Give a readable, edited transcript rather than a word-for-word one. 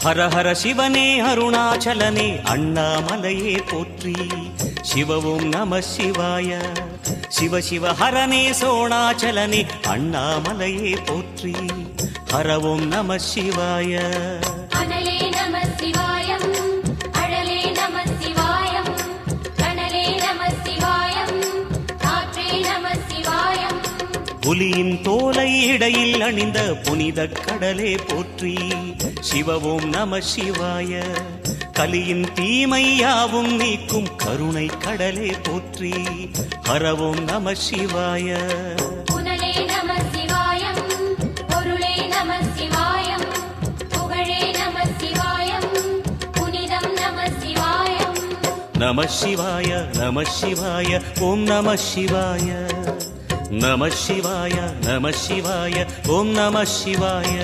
ஹர ஹர சிவனே அருணாச்சலனே அண்ணாமலையே போற்றி. சிவ ஓம் நம சிவாய. சிவ சிவ ஹரனே சோணாச்சலனே அண்ணாமலையே போற்றி. ஹர ஓம் நம சிவாய. அனலே நம சிவாயம், அழலே நம சிவாயம், கனலே நம சிவாயம், காற்றே நம சிவாயம். புலியின் தோலை இடையில் அணிந்த புனித கடலே போற்றி. சிவ ஓம் நம சிவாய. கலியின் தீமையாவும் நீக்கும் கருணை கடலே போற்றி. ஹர ஓம் நம சிவாய. புனலே நம சிவாயம், பொருளே நம சிவாயம், புகழே நம சிவாயம், புனிதம் நம சிவாயம். நம சிவாய நம சிவாய ஓம் நம சிவாய. நம சிவாய நம சிவாய ஓம் நம சிவாய.